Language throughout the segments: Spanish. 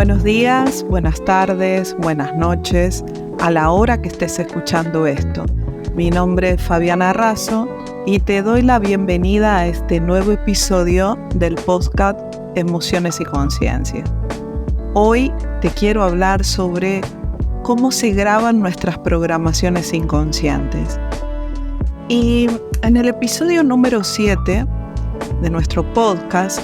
Buenos días, buenas tardes, buenas noches, a la hora que estés escuchando esto. Mi nombre es Fabiana Razo y te doy la bienvenida a este nuevo episodio del podcast Emociones y Conciencia. Hoy te quiero hablar sobre cómo se graban nuestras programaciones inconscientes. Y en el episodio número 7 de nuestro podcast,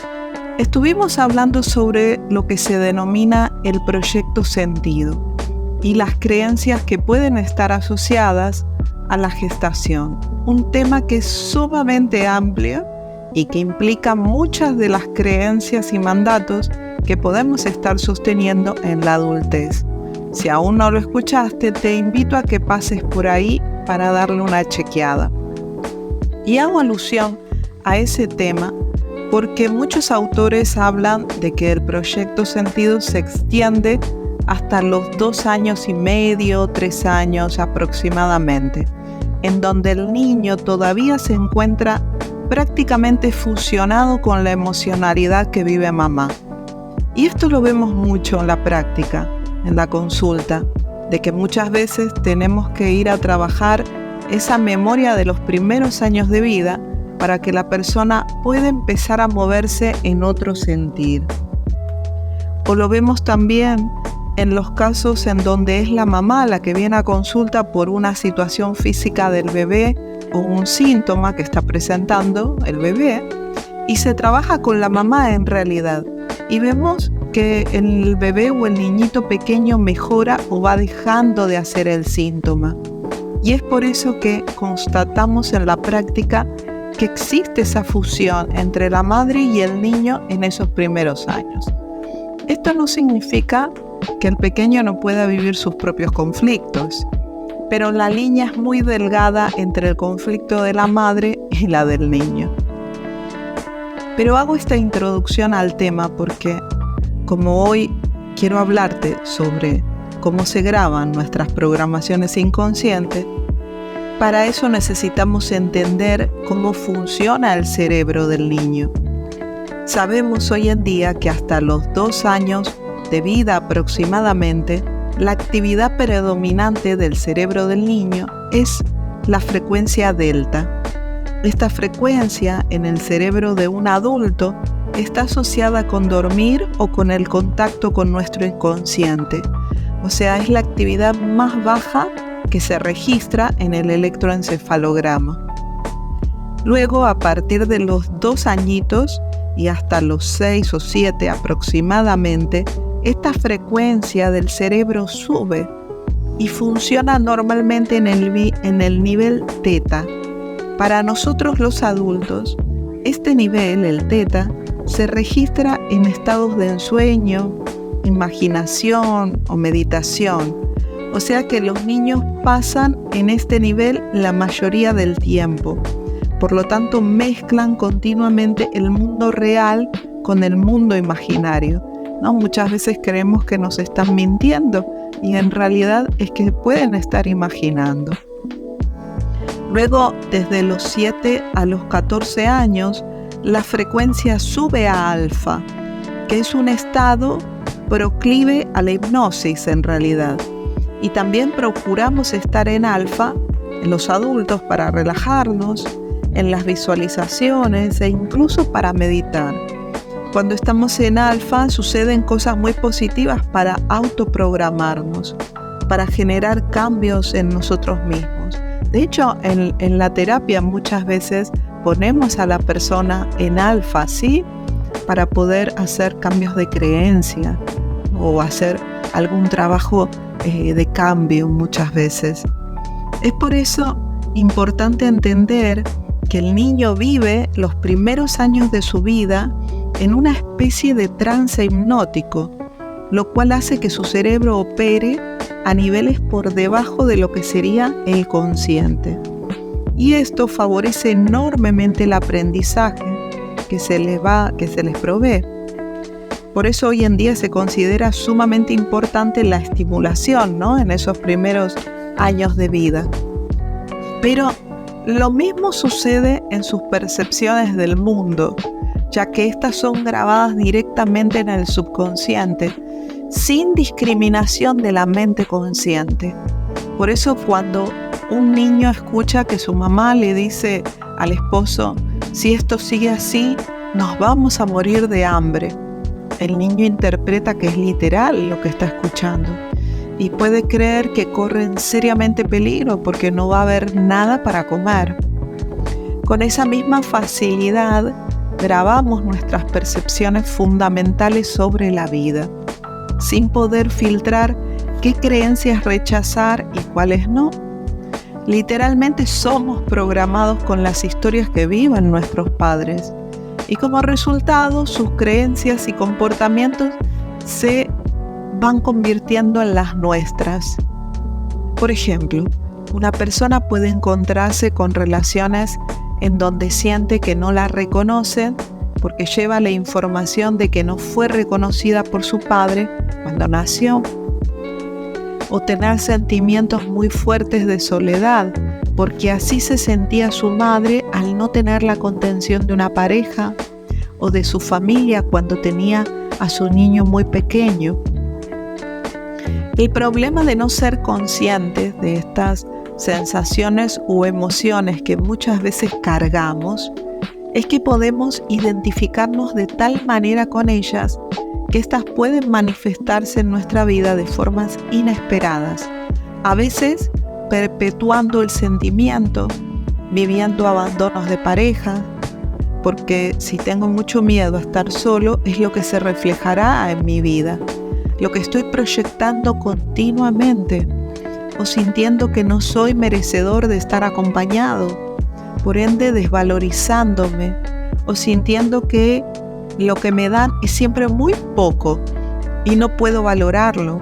estuvimos hablando sobre lo que se denomina el proyecto sentido y las creencias que pueden estar asociadas a la gestación. Un tema que es sumamente amplio y que implica muchas de las creencias y mandatos que podemos estar sosteniendo en la adultez. Si aún no lo escuchaste, te invito a que pases por ahí para darle una chequeada. Y hago alusión a ese tema porque muchos autores hablan de que el proyecto sentido se extiende hasta los 2 años y medio, 3 años aproximadamente, en donde el niño todavía se encuentra prácticamente fusionado con la emocionalidad que vive mamá. Y esto lo vemos mucho en la práctica, en la consulta, de que muchas veces tenemos que ir a trabajar esa memoria de los primeros años de vida para que la persona pueda empezar a moverse en otro sentir. O lo vemos también en los casos en donde es la mamá la que viene a consulta por una situación física del bebé o un síntoma que está presentando el bebé y se trabaja con la mamá en realidad. Y vemos que el bebé o el niñito pequeño mejora o va dejando de hacer el síntoma. Y es por eso que constatamos en la práctica que existe esa fusión entre la madre y el niño en esos primeros años. Esto no significa que el pequeño no pueda vivir sus propios conflictos, pero la línea es muy delgada entre el conflicto de la madre y la del niño. Pero hago esta introducción al tema porque, como hoy quiero hablarte sobre cómo se graban nuestras programaciones inconscientes, para eso necesitamos entender cómo funciona el cerebro del niño. Sabemos hoy en día que hasta los 2 años de vida aproximadamente, la actividad predominante del cerebro del niño es la frecuencia delta. Esta frecuencia en el cerebro de un adulto está asociada con dormir o con el contacto con nuestro inconsciente. O sea, es la actividad más baja que se registra en el electroencefalograma. Luego, a partir de los 2 añitos y hasta los 6 o 7 aproximadamente, esta frecuencia del cerebro sube y funciona normalmente en el nivel teta. Para nosotros los adultos, este nivel, el teta, se registra en estados de ensueño, imaginación o meditación. O sea que los niños pasan en este nivel la mayoría del tiempo. Por lo tanto, mezclan continuamente el mundo real con el mundo imaginario, ¿no? Muchas veces creemos que nos están mintiendo y en realidad es que pueden estar imaginando. Luego, desde los 7 a los 14 años, la frecuencia sube a alfa, que es un estado proclive a la hipnosis en realidad. Y también procuramos estar en alfa en los adultos para relajarnos, en las visualizaciones e incluso para meditar. Cuando estamos en alfa suceden cosas muy positivas para autoprogramarnos, para generar cambios en nosotros mismos. De hecho, en la terapia muchas veces ponemos a la persona en alfa, ¿sí? Para poder hacer cambios de creencia o hacer algún trabajo de cambio muchas veces. Es por eso importante entender que el niño vive los primeros años de su vida en una especie de trance hipnótico, lo cual hace que su cerebro opere a niveles por debajo de lo que sería el consciente. Y esto favorece enormemente el aprendizaje que se les provee. Por eso hoy en día se considera sumamente importante la estimulación, ¿no? En esos primeros años de vida. Pero lo mismo sucede en sus percepciones del mundo, ya que estas son grabadas directamente en el subconsciente sin discriminación de la mente consciente. Por eso cuando un niño escucha que su mamá le dice al esposo, si esto sigue así, nos vamos a morir de hambre, el niño interpreta que es literal lo que está escuchando y puede creer que corren seriamente peligro porque no va a haber nada para comer. Con esa misma facilidad grabamos nuestras percepciones fundamentales sobre la vida, sin poder filtrar qué creencias rechazar y cuáles no. Literalmente somos programados con las historias que viven nuestros padres y como resultado sus creencias y comportamientos se van convirtiendo en las nuestras. Por ejemplo, una persona puede encontrarse con relaciones en donde siente que no la reconocen porque lleva la información de que no fue reconocida por su padre cuando nació. O tener sentimientos muy fuertes de soledad, porque así se sentía su madre al no tener la contención de una pareja o de su familia cuando tenía a su niño muy pequeño. El problema de no ser conscientes de estas sensaciones u emociones que muchas veces cargamos es que podemos identificarnos de tal manera con ellas que éstas pueden manifestarse en nuestra vida de formas inesperadas, a veces perpetuando el sentimiento, viviendo abandonos de pareja, porque si tengo mucho miedo a estar solo es lo que se reflejará en mi vida, lo que estoy proyectando continuamente, o sintiendo que no soy merecedor de estar acompañado, por ende desvalorizándome, o sintiendo que lo que me dan es siempre muy poco y no puedo valorarlo,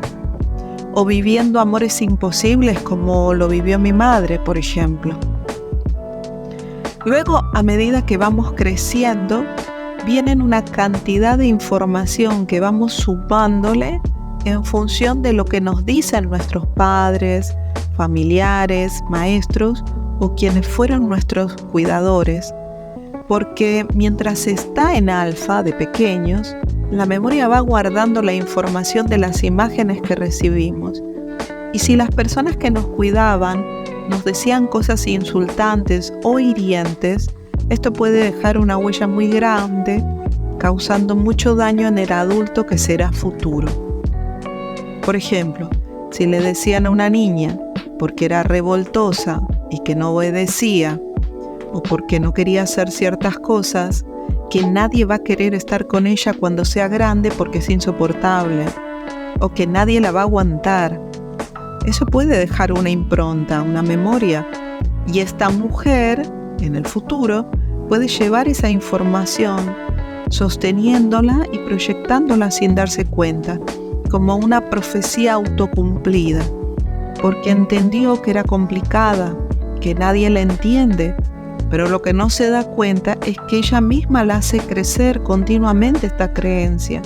o viviendo amores imposibles como lo vivió mi madre, por ejemplo. Luego, a medida que vamos creciendo, vienen una cantidad de información que vamos sumándole en función de lo que nos dicen nuestros padres, familiares, maestros o quienes fueron nuestros cuidadores. Porque mientras está en alfa de pequeños, la memoria va guardando la información de las imágenes que recibimos. Y si las personas que nos cuidaban nos decían cosas insultantes o hirientes, esto puede dejar una huella muy grande, causando mucho daño en el adulto que será futuro. Por ejemplo, si le decían a una niña porque era revoltosa y que no obedecía, o porque no quería hacer ciertas cosas, que nadie va a querer estar con ella cuando sea grande porque es insoportable, o que nadie la va a aguantar. Eso puede dejar una impronta, una memoria, y esta mujer, en el futuro, puede llevar esa información, sosteniéndola y proyectándola sin darse cuenta, como una profecía autocumplida, porque entendió que era complicada, que nadie la entiende, pero lo que no se da cuenta es que ella misma la hace crecer continuamente esta creencia,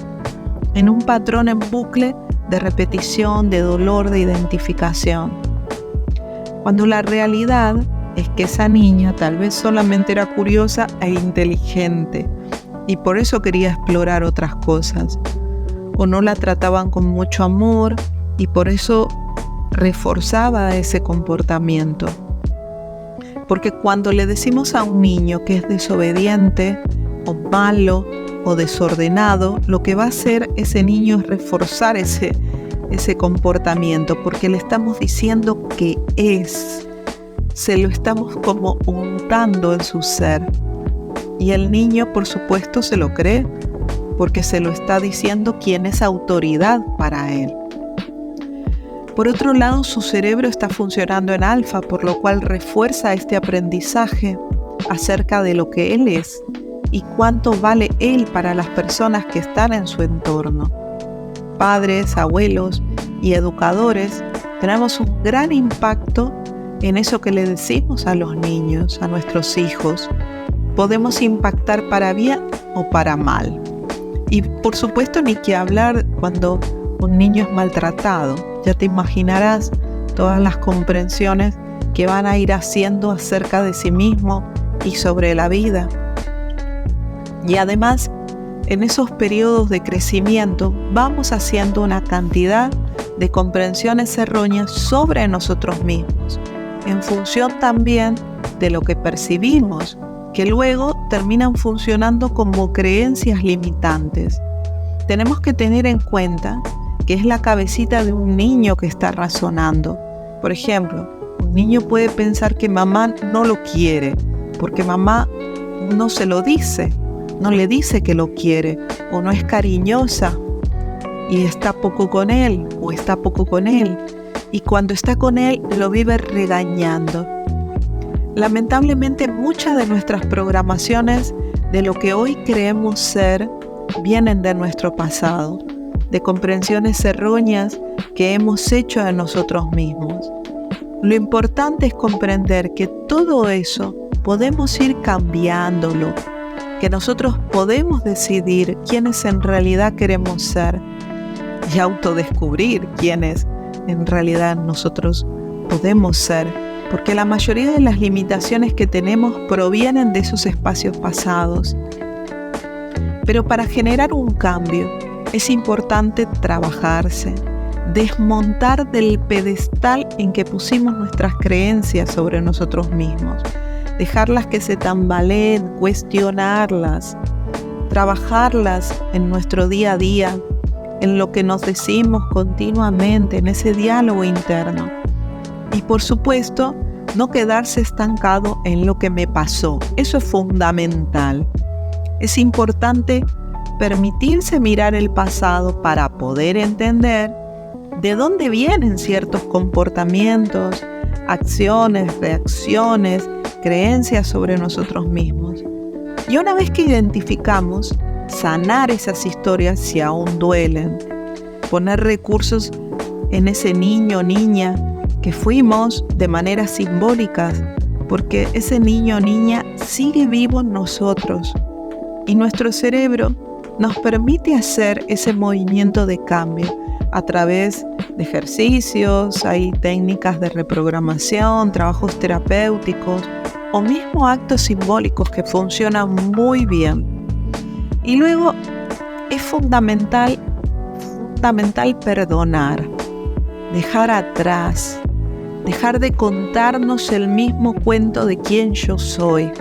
en un patrón en bucle de repetición, de dolor, de identificación. Cuando la realidad es que esa niña tal vez solamente era curiosa e inteligente y por eso quería explorar otras cosas, o no la trataban con mucho amor y por eso reforzaba ese comportamiento. Porque cuando le decimos a un niño que es desobediente o malo o desordenado, lo que va a hacer ese niño es reforzar ese comportamiento, porque le estamos diciendo que es, se lo estamos como untando en su ser. Y el niño, por supuesto, se lo cree, porque se lo está diciendo quien es autoridad para él. Por otro lado, su cerebro está funcionando en alfa, por lo cual refuerza este aprendizaje acerca de lo que él es y cuánto vale él para las personas que están en su entorno. Padres, abuelos y educadores tenemos un gran impacto en eso que le decimos a los niños, a nuestros hijos. Podemos impactar para bien o para mal. Y por supuesto ni que hablar cuando un niño es maltratado. Ya te imaginarás todas las comprensiones que van a ir haciendo acerca de sí mismo y sobre la vida. Y además, en esos periodos de crecimiento vamos haciendo una cantidad de comprensiones erróneas sobre nosotros mismos, en función también de lo que percibimos, que luego terminan funcionando como creencias limitantes. Tenemos que tener en cuenta que es la cabecita de un niño que está razonando. Por ejemplo, un niño puede pensar que mamá no lo quiere, porque mamá no se lo dice, no le dice que lo quiere, o no es cariñosa, y está poco con él, o está poco con él, y cuando está con él lo vive regañando. Lamentablemente, muchas de nuestras programaciones de lo que hoy creemos ser vienen de nuestro pasado, de comprensiones erróneas que hemos hecho de nosotros mismos. Lo importante es comprender que todo eso podemos ir cambiándolo, que nosotros podemos decidir quiénes en realidad queremos ser y autodescubrir quiénes en realidad nosotros podemos ser, porque la mayoría de las limitaciones que tenemos provienen de esos espacios pasados. Pero para generar un cambio es importante trabajarse, desmontar del pedestal en que pusimos nuestras creencias sobre nosotros mismos, dejarlas que se tambaleen, cuestionarlas, trabajarlas en nuestro día a día, en lo que nos decimos continuamente, en ese diálogo interno. Y por supuesto, no quedarse estancado en lo que me pasó. Eso es fundamental. Es importante permitirse mirar el pasado para poder entender de dónde vienen ciertos comportamientos, acciones, reacciones, creencias sobre nosotros mismos. Y una vez que identificamos, sanar esas historias si aún duelen, poner recursos en ese niño o niña que fuimos de maneras simbólicas, porque ese niño o niña sigue vivo en nosotros y nuestro cerebro nos permite hacer ese movimiento de cambio a través de ejercicios, hay técnicas de reprogramación, trabajos terapéuticos o mismo actos simbólicos que funcionan muy bien. Y luego es fundamental perdonar, dejar atrás, dejar de contarnos el mismo cuento de quién yo soy,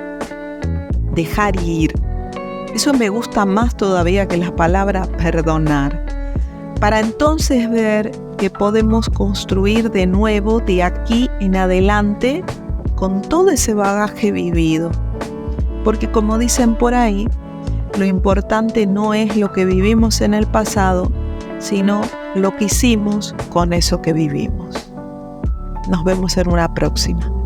dejar ir. Eso me gusta más todavía que la palabra perdonar, para entonces ver que podemos construir de nuevo de aquí en adelante con todo ese bagaje vivido. Porque como dicen por ahí, lo importante no es lo que vivimos en el pasado, sino lo que hicimos con eso que vivimos. Nos vemos en una próxima.